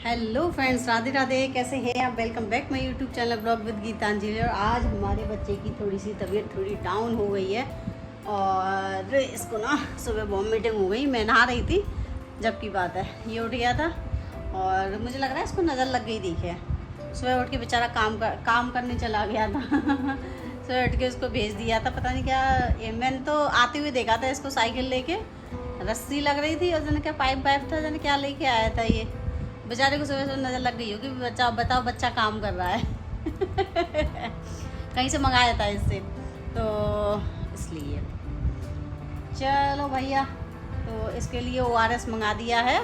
Hello friends, Radhe Radhe. कैसे हैं आप? Welcome back my YouTube channel blog with Geetanjali. और आज हमारे बच्चे की थोड़ी सी तबीयत थोड़ी डाउन हो गई है और इसको ना सुबह वॉमिटिंग हो गई। मैं नहा रही थी जब की बात है, ये उठ गया था और मुझे लग रहा है इसको नज़र लग गई। देखिए सुबह उठ के बेचारा काम करने चला गया था सुबह उठ के उसको भेज दिया था, पता नहीं क्या। मैंने तो आते हुए देखा था इसको साइकिल लेके, रस्सी लग रही थी और जाने क्या पाइप था, जाने क्या लेके आया था। ये बेचारे को सुबह सुबह नज़र लग गई होगी। बच्चा बताओ, बच्चा काम कर रहा है कहीं से मंगाया था इससे, तो इसलिए चलो भैया, तो इसके लिए ORS मंगा दिया है,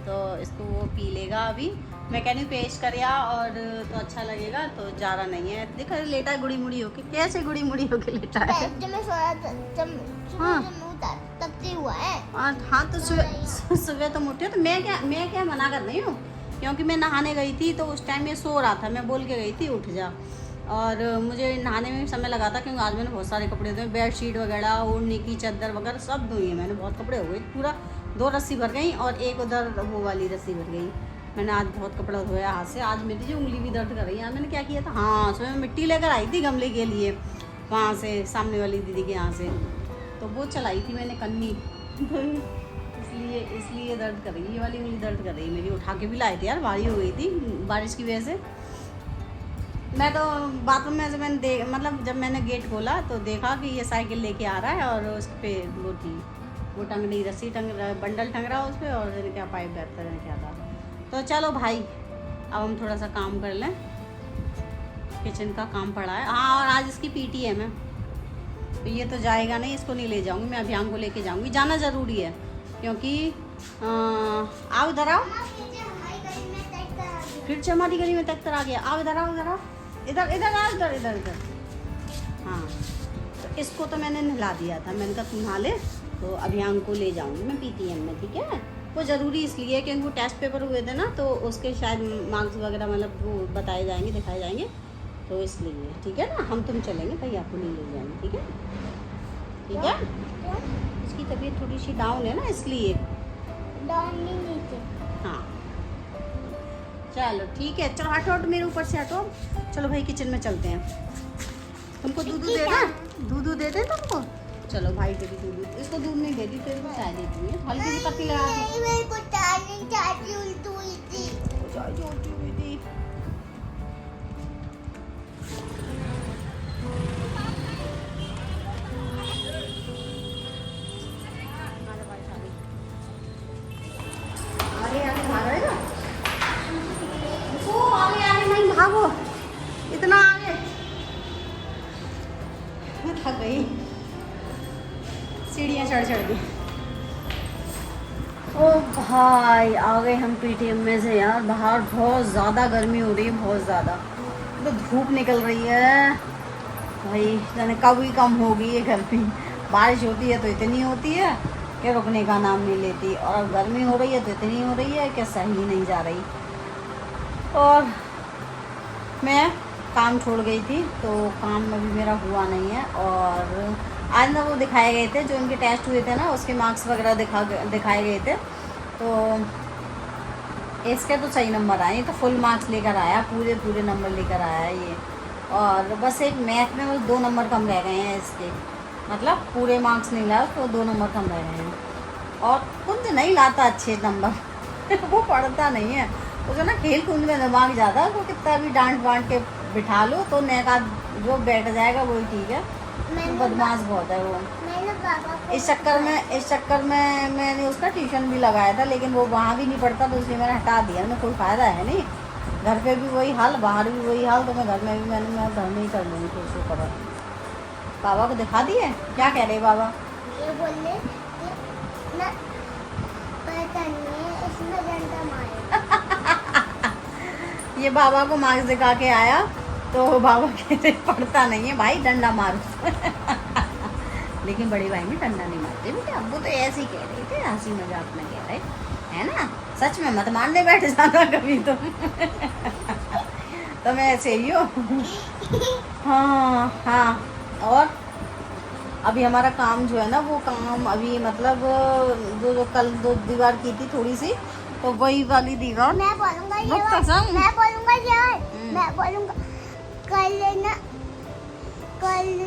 तो इसको वो पी लेगा अभी। मैं कहनी पेश करिया और तो अच्छा लगेगा। तो जा रहा नहीं है, देखो लेटा है गुड़ी मुड़ी होके। कैसे गुड़ी मुड़ी होके लेटा है? जब मैं सोया था, हाँ तब से हुआ है। हाँ तो सुबह तो उठे, तो मैं क्या मना कर रही हूँ, क्योंकि मैं नहाने गई थी तो उस टाइम ये सो रहा था। मैं बोल के गई थी उठ जा, और मुझे नहाने में समय लगा था क्योंकि आज मैंने बहुत सारे कपड़े धोए, बेडशीट वगैरह, ओढ़ने की चादर वगैरह सब धोई है मैंने। बहुत कपड़े हो गए, पूरा 2 रस्सी भर गई और एक उधर वो वाली रस्सी भर गई। मैंने आज बहुत कपड़ा धोया हाथ से। आज मेरी जो उंगली भी दर्द कर रही है। मैंने क्या किया था, हाँ सुबह मिट्टी लेकर आई थी गमले के लिए, वहाँ से सामने वाली दीदी के यहाँ से, तो वो चलाई थी मैंने कन्नी इसलिए दर्द कर रही है। ये वाली उंगली दर्द कर रही है मेरी। उठा के भी लाए थे यार, भारी हो गई थी बारिश की वजह से। मैं तो बाथरूम में से जब मैंने गेट खोला तो देखा कि ये साइकिल लेके आ रहा है और उस पर वो थी, वो टंग रही रस्सी, बंडल टंग रहा उस पर, और क्या पाइप बैठता है क्या था। तो चलो भाई, अब हम थोड़ा सा काम कर लें, किचन का काम पड़ा है। हाँ, और आज इसकी PTM है, तो ये तो जाएगा नहीं, इसको नहीं ले जाऊंगी मैं। अभियान को लेके जाऊंगी, जाना ज़रूरी है क्योंकि आओ इधर आओ, फिर से हमारी गली में ट्रैक्टर आ गया। आओ इधर आओ, इधर आओ, इधर इधर आओ, इधर इधर इधर। हाँ, तो इसको तो मैंने नहला दिया था, मैंने कहा तुम नहा ले, तो अभियान को ले जाऊंगी मैं PTM में, ठीक है। वो ज़रूरी इसलिए है क्योंकि वो टेस्ट पेपर हुए थे ना, तो उसके शायद मार्क्स वगैरह वो बताए जाएंगे, दिखाए जाएंगे, तो इसलिए ठीक है ना। हम तुम चलेंगे भाई, आपको नहीं ले जाएंगे, ठीक है। ठीक है, इसकी तबीयत थोड़ी सी डाउन है ना, इसलिए डाउन नहीं थे। हाँ चलो ठीक है, चलो हटो हटो मेरे ऊपर से हटो। चलो भाई किचन में चलते हैं। तुमको दूध दे दें, दूध दे दें तुमको? चलो भाई तेरी दूध, इसको दूध नहीं देती, तेरे को चाय देती है, हल्की सी पत्ती लगा दी। मेरे को चाय नहीं चाहती, उल्टी हुई थी। चाय जो उल्टी हुई थी। भागो, इतना आगे। मैं थक गई, सीढ़ियाँ चढ़ के। ओ भाई, आ गए हम PTM में से यार। बाहर बहुत ज़्यादा गर्मी हो रही है, बहुत ज़्यादा, तो धूप निकल रही है भाई, जाने कब ही कम होगी ये गर्मी। बारिश होती है तो इतनी होती है कि रुकने का नाम नहीं लेती, और गर्मी हो रही है तो इतनी हो रही है कि सही नहीं जा रही। और मैं काम छोड़ गई थी, तो काम अभी मेरा हुआ नहीं है। और आज ना वो दिखाए गए थे, जो उनके टेस्ट हुए थे ना, उसके मार्क्स वगैरह दिखाए गए थे, तो इसके तो सही नंबर आए, तो फुल मार्क्स लेकर आया, पूरे नंबर लेकर आया ये। और बस एक मैथ में वो 2 नंबर कम रह गए हैं इसके, मतलब पूरे मार्क्स नहीं लाया, तो 2 नंबर कम रह गए हैं। और कुछ नहीं लाता अच्छे नंबर वो पढ़ता नहीं है, उसको ना खेल कूद में दिमाग ज़्यादा, तो कितना भी डांट वांट के बिठा लो तो नेका जो बैठ जाएगा वही ठीक है। तो बदमाश बहुत है वो। इस चक्कर में मैंने उसका ट्यूशन भी लगाया था, लेकिन वो वहाँ भी नहीं पढ़ता, तो इसलिए मैंने हटा दिया। मैंने कोई फ़ायदा है नहीं, घर पे भी वही हाल, बाहर भी वही हाल, तो मैं घर में भी मैं घर में ही कर लूँगी तो उसको करो। बाबा को दिखा दिए, क्या कह रहे बाबा? ये बोले ना, पता नहीं है, इसमें डंडा मारे। ये बाबा को मार्क्स दिखा के आया, तो बाबा कहते पढ़ता नहीं है भाई, डंडा मारो लेकिन बड़े भाई में डंडा नहीं मारते बेटा, वो तो ऐसे ही कह रहे थे, हंसी मजाक में कह रहे है ना। सच में मत मारने बैठ जाना कभी तो तो मैं ऐसे ही हूँ हाँ हाँ। और अभी हमारा काम जो है ना, वो काम अभी मतलब जो कल 2 दीवार की थी थोड़ी सी, तो वही वाली दीवार। मैं बोलूंगा ये रुक कसम। मैं बोलूंगा यार, मैं बोलूंगा कल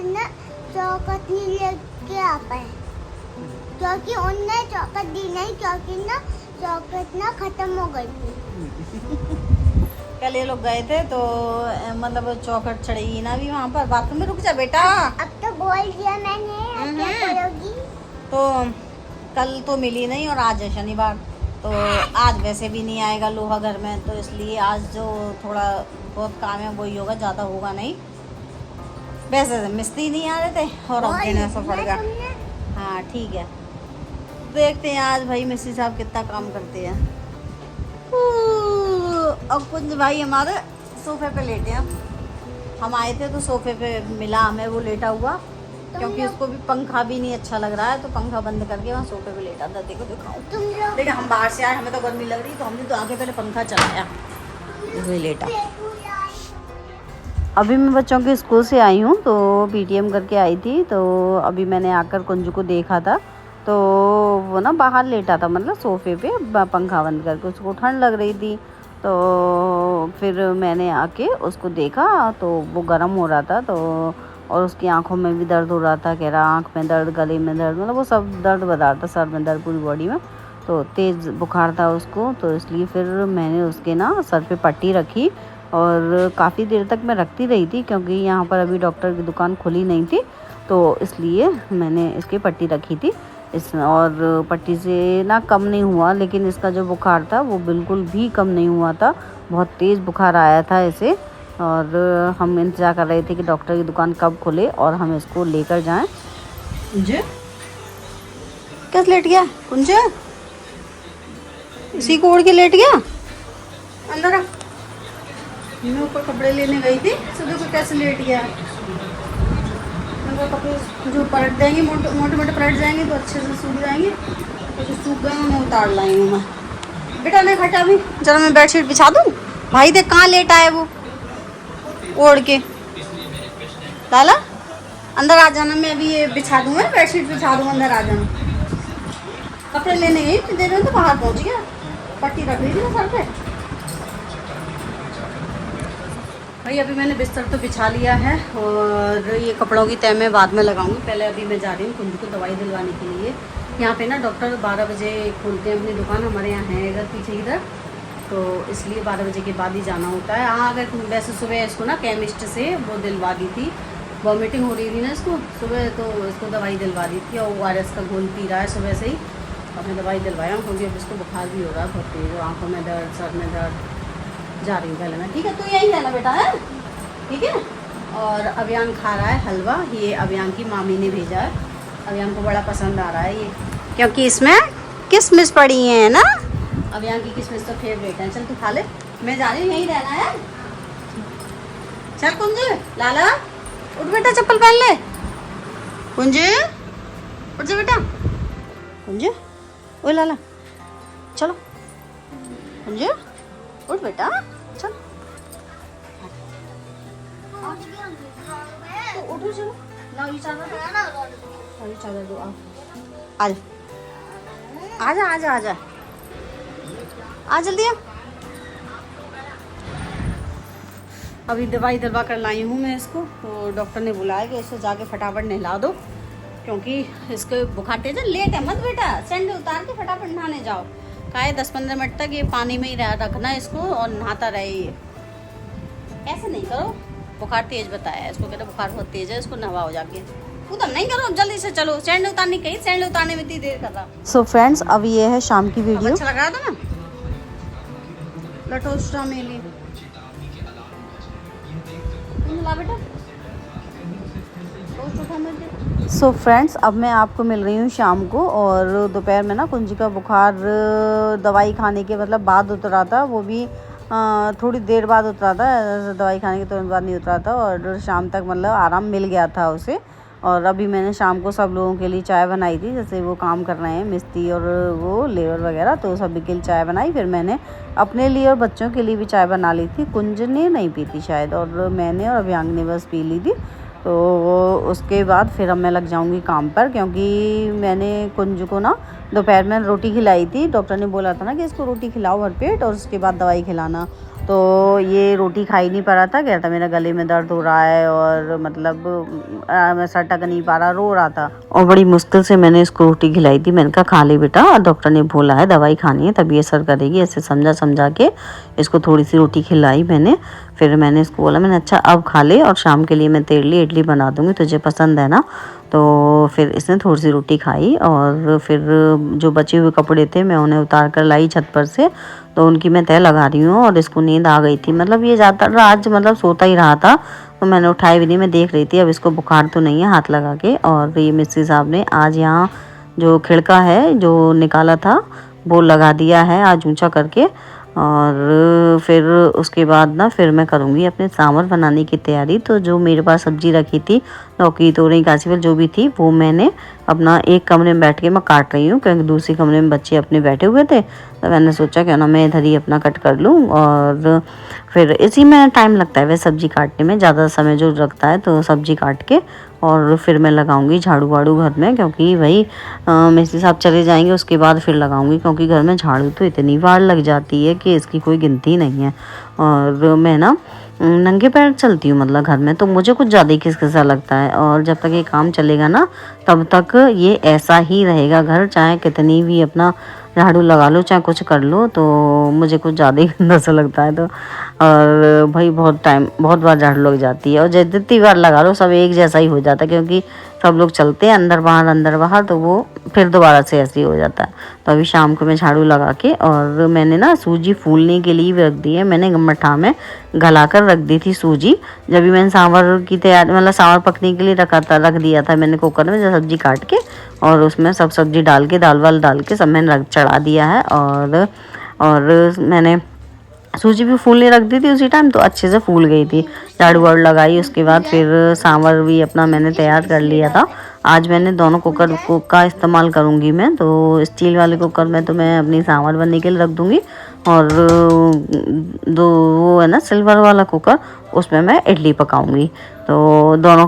ना चौकट नहीं लेके आ पाए क्योंकि उनने चौकट दी नहीं, क्योंकि ना चौकट ना खत्म हो गई थी। कल ये लोग गए थे तो मतलब चौखट चढ़ेगी ना भी वहाँ पर। बाथरूम में रुक जा बेटा। अब तो बोल दिया मैंने, अब क्या करोगी? तो कल तो मिली नहीं और आज है शनिवार, तो आज वैसे भी नहीं आएगा लोहा घर में, तो इसलिए आज जो थोड़ा बहुत काम है वही होगा, ज़्यादा होगा नहीं। वैसे मिस्त्री नहीं आ रहे थे और अब देना सब पड़ेगा। हाँ ठीक है, देखते हैं आज भाई मिस्त्री साहब कितना काम करते हैं। अब कुंज भाई हमारे सोफे पे लेटे हैं। हम आए थे तो सोफे पे मिला हमें वो लेटा हुआ, क्योंकि उसको भी पंखा भी नहीं अच्छा लग रहा है, तो पंखा बंद करके वहाँ सोफे पे लेटा था। देखो दिखाऊं, देखिए हम बाहर से आए, हमें तो गर्मी लग रही, तो हमने तो आगे पहले पंखा चलाया, वही लेटा। अभी मैं बच्चों के स्कूल से आई हूँ, तो पीटीएम करके आई थी, तो अभी मैंने आकर कुंज को देखा था, तो वो ना बाहर लेटा था, मतलब सोफे पे पंखा बंद करके, उसको ठंड लग रही थी। तो फिर मैंने आके उसको देखा तो वो गर्म हो रहा था, तो और उसकी आंखों में भी दर्द हो रहा था, कह रहा आंख में दर्द, गले में दर्द, मतलब वो सब दर्द बता रहा था, सर में दर्द, पूरी बॉडी में, तो तेज़ बुखार था उसको। तो इसलिए फिर मैंने उसके ना सर पे पट्टी रखी और काफ़ी देर तक मैं रखती रही थी, क्योंकि यहाँ पर अभी डॉक्टर की दुकान खुली नहीं थी, तो इसलिए मैंने इसकी पट्टी रखी थी। और पट्टी से ना कम नहीं हुआ, लेकिन इसका जो बुखार था वो बिल्कुल भी कम नहीं हुआ था, बहुत तेज़ बुखार आया था इसे। और हम इंतज़ार कर रहे थे कि डॉक्टर की दुकान कब खुले और हम इसको लेकर जाएं। कुंज कैसे लेट गया? कुंज इसी को ओढ़ के लेट गया अंदर। मैं ऊपर कपड़े लेने गई थी, तो देखो कैसे लेट गया। कपड़े जो पलट जाएंगे, मोटे मोटे पलट जाएंगे तो अच्छे से सूख जाएंगे, तो जो सूख गए उन्हें उतार लाई हूँ मैं। बेटा नहीं खटा अभी, चलो मैं बेडशीट बिछा दूँ। भाई देख कहाँ लेट आए वो ओढ़ के। लाला अंदर आ जाना, मैं अभी ये बिछा दूँ, मैं बेडशीट बिछा दूँ, अंदर आ जाना। कपड़े लेने गई इतनी देर में तो बाहर पहुँच गया, पट्टी रख ली थी ना सर पे। भाई अभी मैंने बिस्तर तो बिछा लिया है और ये कपड़ों की तह मैं बाद में लगाऊंगी, पहले अभी मैं जा रही हूँ कुंज को दवाई दिलवाने के लिए। यहाँ पे ना डॉक्टर 12 बजे खोलते हैं अपनी दुकान, हमारे यहाँ है इधर पीछे इधर, तो इसलिए 12 बजे के बाद ही जाना होता है। हाँ अगर वैसे सुबह इसको ना केमिस्ट से वो दिलवा दी थी, वॉमिटिंग हो रही थी ना इसको सुबह, तो इसको दवाई दिलवा दी थी, और ORS का घोल पी रहा है सुबह से ही, और मैं दवाई दिलवाया हूँ, क्योंकि अब इसको बुखार भी हो रहा है बहुत तेज़, आँखों में दर्द, सर में दर्द। जा रही हूँ पहले मैं, ठीक है? तो यहीं रहना बेटा, है ठीक है? और अभियान खा रहा है हलवा, ये अभियान की मामी ने भेजा है, अभियान को बड़ा पसंद आ रहा है ये, क्योंकि इसमें किशमिश पड़ी है ना, अभियान की किशमिश तो फेवरेट है। चल तू खा ले, मैं जा रही हूँ, यहीं रहना है। चल कुंज, लाला उठ बेटा, चप्पल पहन ले। कुंज उठ जा बेटा, कुंज ओ लाला चलो, कुंज उठ बेटा चल, तो उठो चलो, लाओ ये चादर दो, लाओ ये चादर दो, आओ आजा आजा आजा आ जल्दी आ। अभी दवाई दिलवा कर लाई हूँ मैं इसको, तो डॉक्टर ने बुलाया कि इसको जाके फटाफट नहला दो, क्योंकि इसके बुखार तेज है। लेट है मत बेटा, सैंडल उतार के फटाफट नहाने जाओ। का है 10-15 मिनट तक ये पानी में ही रखना इसको और नहाता रहे। ये ऐसे नहीं करो, बुखार तेज बताया है इसको, कहते बुखार बहुत तेज है, इसको नहवाओ जाके। उधर नहीं करो, जल्दी से चलो, सैंडल उतारने कहीं, सैंडल उतारने में इतनी देर कर रहा। सो फ्रेंड्स अब ये है शाम की वीडियो। अच्छा लग रहा था ना लटोस्टा में लिए बेटा। सो फ्रेंड्स अब मैं आपको मिल रही हूँ शाम को, और दोपहर में ना कुंज का बुखार दवाई खाने के मतलब बाद उतरा था, वो भी थोड़ी देर बाद उतरा था, दवाई खाने के तुरंत बाद नहीं उतरा था, और शाम तक मतलब आराम मिल गया था उसे। और अभी मैंने शाम को सब लोगों के लिए चाय बनाई थी, जैसे वो काम कर रहे हैं मिस्त्री और वो लेबर वगैरह, तो सभी के लिए चाय बनाई। फिर मैंने अपने लिए और बच्चों के लिए भी चाय बना ली थी, कुंज ने नहीं पी थी शायद, और मैंने और अभियांग ने बस पी ली थी। तो उसके बाद फिर अब मैं लग जाऊंगी काम पर, क्योंकि मैंने कुंज को ना दोपहर में रोटी खिलाई थी, डॉक्टर ने बोला था ना कि इसको रोटी खिलाओ भरपेट और उसके बाद दवाई खिलाना। तो ये रोटी खा ही नहीं पा रहा था, कह रहा था मेरा गले में दर्द हो रहा है और मतलब मैं सर टक नहीं पा रहा, रो रहा था। और बड़ी मुश्किल से मैंने इसको रोटी खिलाई थी। मैंने कहा खा ले बेटा, और डॉक्टर ने बोला है दवाई खानी है तभी असर करेगी, ऐसे समझा के इसको थोड़ी सी रोटी खिलाई मैंने। फिर मैंने इसको बोला, मैंने अच्छा अब खा ले और शाम के लिए मैं तेरे लिए इडली बना दूँगी, तुझे पसंद है ना। तो फिर इसने थोड़ी सी रोटी खाई और फिर जो बचे हुए कपड़े थे मैं उन्हें उतार कर लाई छत पर से, तो उनकी मैं तह लगा रही हूँ। और इसको नींद आ गई थी, मतलब ये ज़्यादा आज मतलब सोता ही रहा था, तो मैंने उठाई भी नहीं। मैं देख रही थी अब इसको बुखार तो नहीं है, हाथ लगा के। और ये मिस्त्री साहब ने आज यहाँ जो खिड़का है जो निकाला था वो लगा दिया है आज ऊंचा करके। और फिर उसके बाद ना फिर मैं करूँगी अपने सांभर बनाने की तैयारी। तो जो मेरे पास सब्ज़ी रखी थी, लौकी तोरई कासी फल जो भी थी, वो मैंने अपना एक कमरे में बैठ के मैं काट रही हूँ, क्योंकि दूसरी कमरे में बच्चे अपने बैठे हुए थे। तो मैंने सोचा क्यों ना मैं इधर ही अपना कट कर लूँ। और फिर इसी में टाइम लगता है वह सब्ज़ी काटने में, ज़्यादा समय जो लगता है। तो सब्ज़ी काट के और फिर मैं लगाऊंगी झाड़ू वाड़ू घर में, क्योंकि भाई मिस्त्री साहब चले जाएंगे उसके बाद फिर लगाऊंगी, क्योंकि घर में झाड़ू तो इतनी बार लग जाती है कि इसकी कोई गिनती नहीं है। और मैं ना नंगे पैर चलती हूँ मतलब घर में, तो मुझे कुछ ज़्यादा ही खिसखिसा लगता है। और जब तक ये काम चलेगा ना तब तक ये ऐसा ही रहेगा घर, चाहे कितनी भी अपना झाड़ू लगा लो चाहे कुछ कर लो, तो मुझे कुछ ज़्यादा ही गंदा सा लगता है। तो और भाई बहुत बार झाड़ू लग जाती है, और जितनी बार लगा लो सब एक जैसा ही हो जाता है, क्योंकि सब लोग चलते हैं अंदर बाहर, तो वो फिर दोबारा से ऐसे ही हो जाता है। तो अभी शाम को मैं झाड़ू लगा के, और मैंने ना सूजी फूलने के लिए भी रख दी है। मैंने मट्ठा में गला कर रख दी थी सूजी, जब भी मैंने सांभर की तैयारी मतलब सांभर पकने के लिए रख दिया था मैंने कुकर में सब्जी काट के, और उसमें सब सब्जी डाल के दाल वाल डाल के सब मैंने चढ़ा दिया है। और मैंने सूजी भी फूलने रख दी थी उसी टाइम, तो अच्छे से फूल गई थी। झाड़ू वाड़ू लगाई उसके बाद फिर सांभर भी अपना मैंने तैयार कर लिया था। आज मैंने दोनों कुकर का इस्तेमाल करूँगी मैं, तो स्टील वाले कुकर में तो मैं अपनी सांभर बनने के लिए रख दूँगी, और दो वो है ना सिल्वर वाला कुकर, उसमें मैं इडली पकाऊंगी। तो दोनों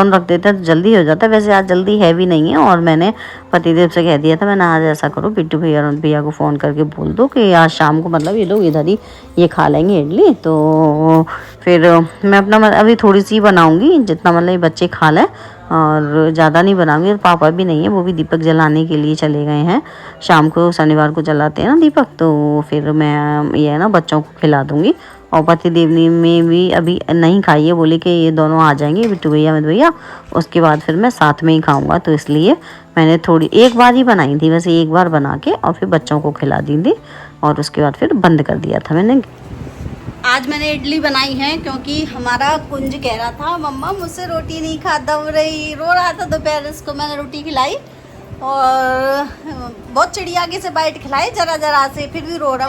रख देते हैं तो जल्दी हो जाता है। वैसे आज जल्दी है भी नहीं है, और मैंने पतिदेव से कह दिया था, मैंने आज ऐसा करो बिट्टू भैया को फ़ोन करके बोल दो कि आज शाम को मतलब ये लोग इधर ही ये खा लेंगे इडली। तो फिर मैं अपना अभी थोड़ी सी बनाऊँगी जितना मतलब ये बच्चे खा लें, और ज़्यादा नहीं बनाऊंगी। और पापा भी नहीं है, वो भी दीपक जलाने के लिए चले गए हैं, शाम को शनिवार को जलाते हैं ना दीपक, तो फिर मैं ये है ना बच्चों को खिला दूँगी। और पति देवनी में भी अभी नहीं खाई है, बोले कि ये दोनों आ जाएंगे बिट्टू भैया अमित भैया, उसके बाद फिर मैं साथ में ही खाऊंगा। तो इसलिए मैंने एक बार ही बनाई थी, वैसे एक बार बना के और फिर बच्चों को खिला दी थी, और उसके बाद फिर बंद कर दिया था मैंने। आज मैंने इडली बनाई है क्योंकि हमारा कुंज कह रहा था मम्मा मुझसे रोटी नहीं खाता रही, रो रहा था दोपहर, इसको मैंने रोटी खिलाई और बहुत चिड़िया के से बाइट खिलाई जरा से, फिर भी रो रहा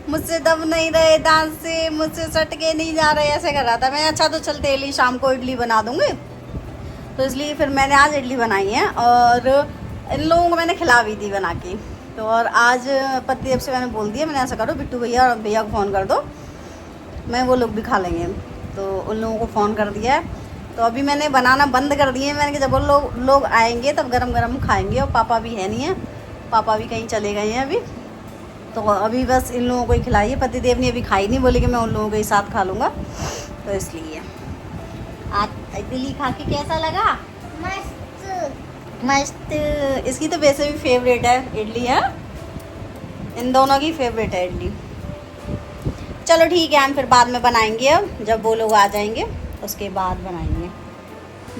मुझसे दब नहीं रहे दांत से, मुझसे सट के नहीं जा रहे, ऐसे कर रहा था। मैं अच्छा तो चल तेली शाम को इडली बना दूंगी, तो इसलिए फिर मैंने आज इडली बनाई है और इन लोगों को मैंने खिला भी दी बना के। तो और आज पतिदेव से मैंने बोल दिया, मैंने ऐसा करो बिट्टू भैया और भैया को फ़ोन कर दो, मैं वो लोग भी खा लेंगे, तो उन लोगों को फ़ोन कर दिया है। तो अभी मैंने बनाना बंद कर दिए, मैंने कहा जब वो लोग आएंगे तब गरम गरम खाएंगे, और पापा भी है नहीं है, पापा भी कहीं चले गए हैं अभी, तो अभी बस इन लोगों को ही खिलाइए। पतिदेव ने अभी खाई नहीं, बोले कि मैं उन लोगों के साथ खा लूँगा, तो इसलिए। आज इडली खा के कैसा लगा? मस्त। इसकी तो वैसे भी फेवरेट है इडली, है इन दोनों की फेवरेट है इडली। चलो ठीक है, हम फिर बाद में बनाएंगे, अब जब वो लोग आ जाएंगे उसके बाद बनाएंगे।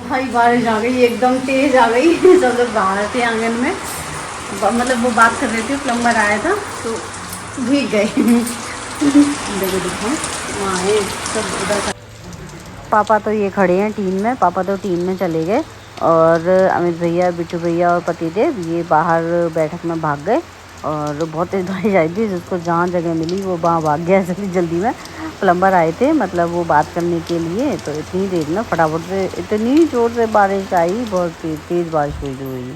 भाई बारिश आ गई, एकदम तेज आ गई। सब लोग बाहर थे आंगन में, मतलब वो बात कर रहे थे, प्लम्बर आया था तो भीग गए। देखो देखो वहाँ है सब उधर। पापा तो ये खड़े हैं टीन में, पापा तो टीन में चले गए, और अमित भैया बिट्टू भैया और पतिदेव ये बाहर बैठक में भाग गए। और बहुत तेज बारिश आई थी, जिसको जहाँ जगह मिली वो वहाँ भाग गया जल्दी में। प्लम्बर आए थे मतलब वो बात करने के लिए, तो इतनी देर में फटाफट से इतनी ज़ोर से बारिश आई, बहुत तेज़ बारिश हुई।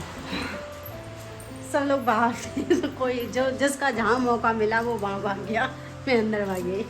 सब लोग बाहर थे, कोई जो जिसका जहाँ मौका मिला वो वहाँ भाग गया, मैं अंदर भाग गई।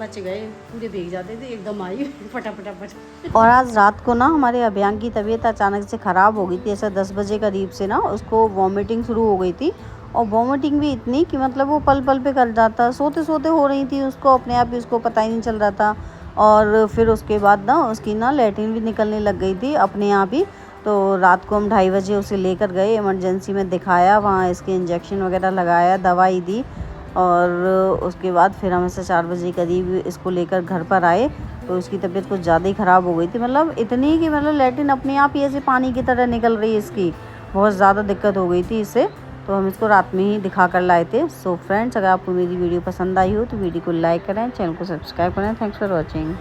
बच गए, पूरे भीग जाते थे, एकदम आई फटाफट। और आज रात को ना हमारे अभियान की तबीयत अचानक से ख़राब हो गई थी। ऐसा 10 बजे करीब से ना उसको वॉमिटिंग शुरू हो गई थी, और वॉमिटिंग भी इतनी कि मतलब वो पल पल पे कर जाता, सोते सोते हो रही थी उसको, अपने आप ही उसको पता ही नहीं चल रहा था। और फिर उसके बाद ना उसकी ना लैट्रिन भी निकलने लग गई थी अपने आप ही। तो रात को हम 2:30 बजे उसे लेकर गए, इमरजेंसी में दिखाया, वहाँ इसके इंजेक्शन वगैरह लगाया, दवाई दी, और उसके बाद फिर हम ऐसे 4 बजे करीब इसको लेकर घर पर आए। तो इसकी तबीयत कुछ ज़्यादा ही ख़राब हो गई थी, मतलब इतनी कि मतलब लैट्रिन अपने आप ही ऐसे पानी की तरह निकल रही है इसकी, बहुत ज़्यादा दिक्कत हो गई थी इससे। तो हम इसको रात में ही दिखा कर लाए थे। सो फ्रेंड्स, अगर आपको मेरी वीडियो पसंद आई हो तो वीडियो को लाइक करें, चैनल को सब्सक्राइब करें। Thanks for watching.